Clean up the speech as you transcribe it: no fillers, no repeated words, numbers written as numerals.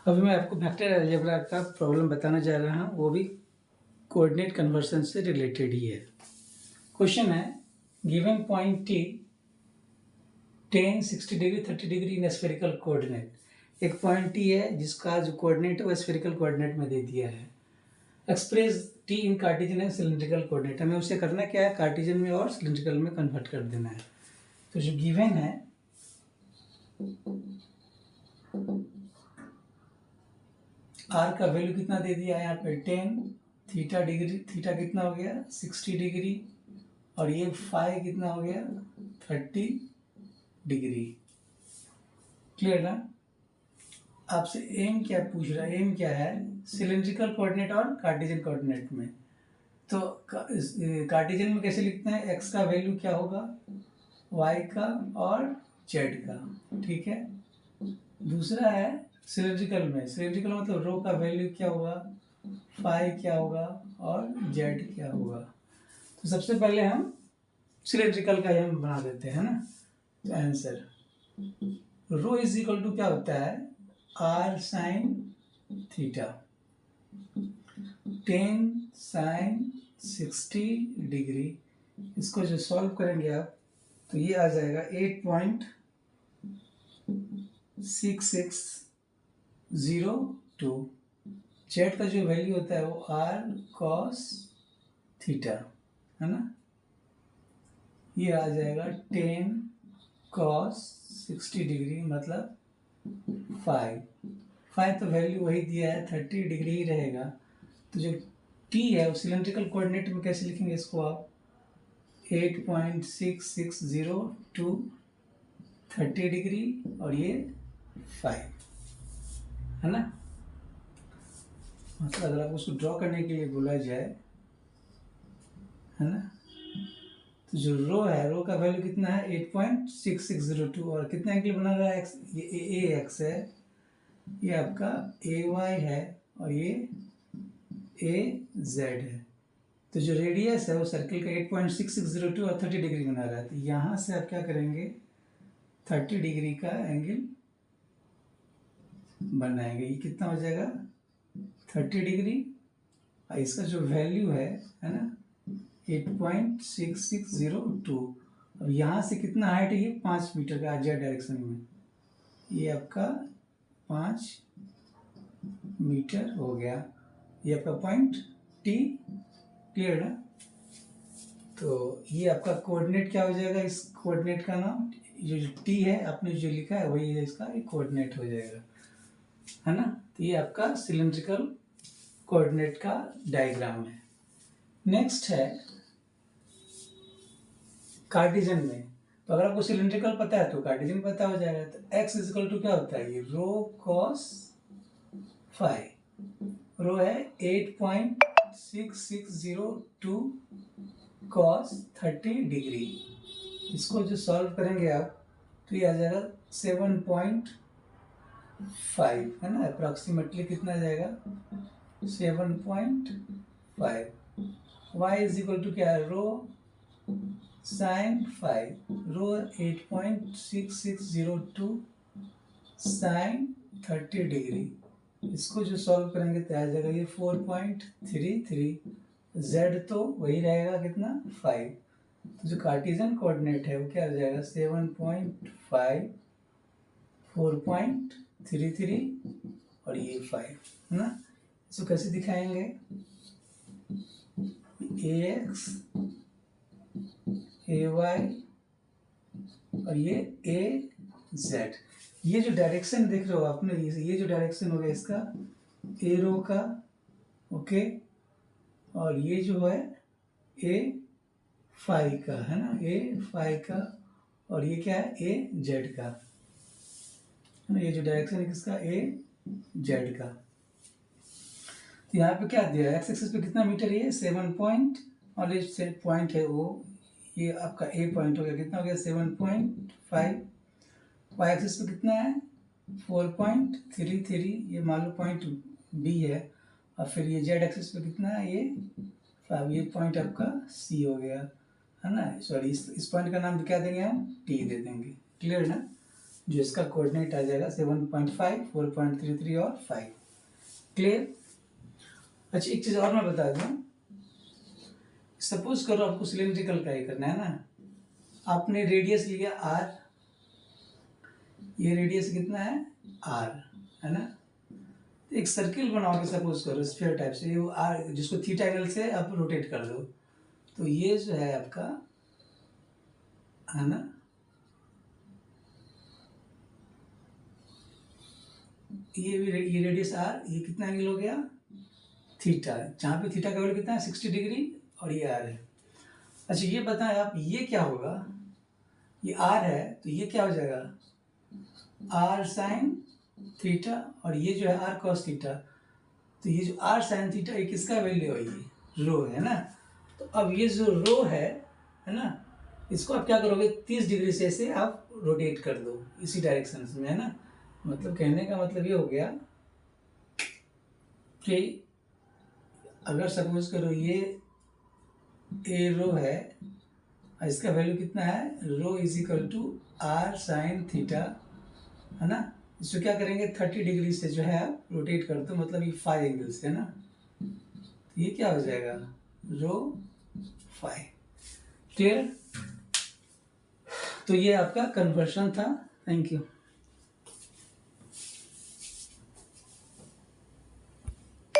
अभी मैं आपको वेक्टर अलजेब्रा का प्रॉब्लम बताने जा रहा हूँ, वो भी कोऑर्डिनेट कन्वर्सन से रिलेटेड ही है। क्वेश्चन है given point T 10, 60 degree 30 degree in spherical coordinate. एक पॉइंट टी है जिसका जो कोऑर्डिनेट है वो स्फेरिकल कोऑर्डिनेट में दे दिया है। Express T in Cartesian and cylindrical coordinate. हमें उसे करना क्या है, कार्टेशियन में और सिलिंड्रिकल में कन्वर्ट कर देना है। तो जो गिवन है आर का वैल्यू कितना दे दिया है यहाँ पे 10, थीटा डिग्री, थीटा कितना हो गया 60 डिग्री, और ये फाई कितना हो गया 30 डिग्री। क्लियर ना? आपसे एम क्या पूछ रहा है, एम क्या है, सिलिंड्रिकल कोऑर्डिनेट और कार्टेशियन कोऑर्डिनेट में। तो कार्टेशियन में कैसे लिखते हैं, एक्स का वैल्यू क्या होगा, वाई का और जेड का, ठीक है। दूसरा है सिलिंड्रिकल में, सिलिंड्रिकल मतलब रो का वैल्यू क्या होगा, फाई क्या होगा और जेड क्या होगा। तो सबसे पहले हम सिलिंड्रिकल का हम बना देते हैं ना। तो answer row is equal to क्या होता है, R sine theta, 10 sine 60 degree. इसको जो सॉल्व करेंगे आप तो ये आ जाएगा 8.6602। जेड का जो वैल्यू होता है वो आर कॉस थीटा है ना, ये आ जाएगा 10 कॉस 60 डिग्री मतलब 5 तो वैल्यू वही दिया है 30 डिग्री ही रहेगा। तो जो टी है वो सिलेंड्रिकल कोऑर्डिनेट में कैसे लिखेंगे इसको आप, 8.6602 30 डिग्री और ये 5 है ना। मतलब अगर आपको उसको ड्रॉ करने के लिए बोला जाए है ना, तो जो रो है, रो का वैल्यू कितना है 8.6602 और कितना एंगल बना रहा है एक्स, ये ए एक्स है, ये आपका ए वाई है और ये ए जेड है। तो जो रेडियस है वो सर्किल का 8.6602 और 30 डिग्री बना रहा है। तो यहाँ से आप क्या करेंगे, 30 डिग्री का एंगल बनाएंगे। ये कितना हो जाएगा 30 डिग्री, और इसका जो वैल्यू है ना 8.6602। अब यहाँ से कितना हाइट है, ये 5 मीटर का जेड डायरेक्शन में, ये आपका 5 मीटर हो गया। ये आपका पॉइंट टी। क्लियर है? तो ये आपका कोऑर्डिनेट क्या हो जाएगा, इस कोऑर्डिनेट का नाम जो टी है आपने जो लिखा है वही है इसका एक कोऑर्डिनेट हो जाएगा, है ना। तो ये आपका सिलिंड्रिकल कोऑर्डिनेट का डायग्राम है। नेक्स्ट है कार्टेशियन में। तो अगर आपको सिलिंड्रिकल पता है तो कार्टेशियन पता हो जाएगा। तो x इजिकल टू क्या होता है, ये रो कॉस फाई, रो है 8.6602 कॉस 30 डिग्री। इसको जो सॉल्व करेंगे आप तो ये आ जाएगा 7.5 है ना, अप्रॉक्सीमेटली कितना आ जाएगा 7.5। y इज इक्वल टू क्या है, रो साइन 5, रो 8.6602 साइन 30 डिग्री। इसको जो सॉल्व करेंगे तो आ जाएगा ये 4.33। z तो वही रहेगा कितना 5। तो जो कार्टेशियन कोऑर्डिनेट है वो क्या हो जाएगा 7.5, 4.33 और ये 5 है ना। इसको कैसे दिखाएंगे, ax ay और ये a z। ये जो डायरेक्शन देख रहे हो आपने, ये जो डायरेक्शन हो गया इसका एरो का, ओके, और ये जो है ए फाई का है ना, ए फाई का, और ये क्या है ए जेड का है ना। ये जो डायरेक्शन है किसका, ए जेड का। तो यहाँ पे क्या दिया है, एक्स एक्सिस पे कितना मीटर है, 7 पॉइंट, और ये पॉइंट है वो, ये आपका ए पॉइंट हो गया, कितना हो गया 7.5। वाई एक्सिस पे कितना है 4.33, ये मान लो पॉइंट बी है, और फिर ये जेड एक्सिस पे कितना है ये 5, ये पॉइंट आपका सी हो गया है ना। सॉरी, इस पॉइंट का नाम क्या देंगे हम, टी दे देंगे। क्लियर ना? जो इसका कोऑर्डिनेट आ जाएगा 7.5, 4.33 और 5। क्लियर? अच्छा, एक चीज़ और मैं बता दूं, सपोज करो आपको सिलेंड्रिकल का ही करना है ना, आपने रेडियस लिया r, ये रेडियस कितना है r, है ना। एक सर्किल बनाओगे सपोज करो स्फीयर टाइप से, ये आर जिसको थीटा एंगल से आप रोटेट कर दो, तो ये जो है आपका, है ना, ये रेडियस आर, ये कितना एंगल हो गया थीटा, जहाँ पे थीटा का वैल्यू कितना है 60 डिग्री, और ये आर है। अच्छा ये बताएं आप, ये क्या होगा, ये आर है तो ये क्या हो जाएगा आर साइन थीटा, और ये जो है आर कॉस थीटा, तो ये जो आर साइन थीटा ये किसका वैल्यू है, ये रो है ना। तो अब ये जो रो है ना, इसको आप क्या करोगे 30 डिग्री से ऐसे आप रोटेट कर दो इसी डायरेक्शन में, है ना। मतलब कहने का मतलब ये हो गया कि अगर सपोज करो ये ए रो है, इसका वैल्यू कितना है, rho is equal to r sine theta, है ना। इसको क्या करेंगे 30 डिग्री से जो है आप रोटेट कर दो, मतलब ये 5 एंगल्स है ना, तो ये क्या हो जाएगा रो 5। क्लियर? तो ये आपका कन्वर्शन था। Thank you.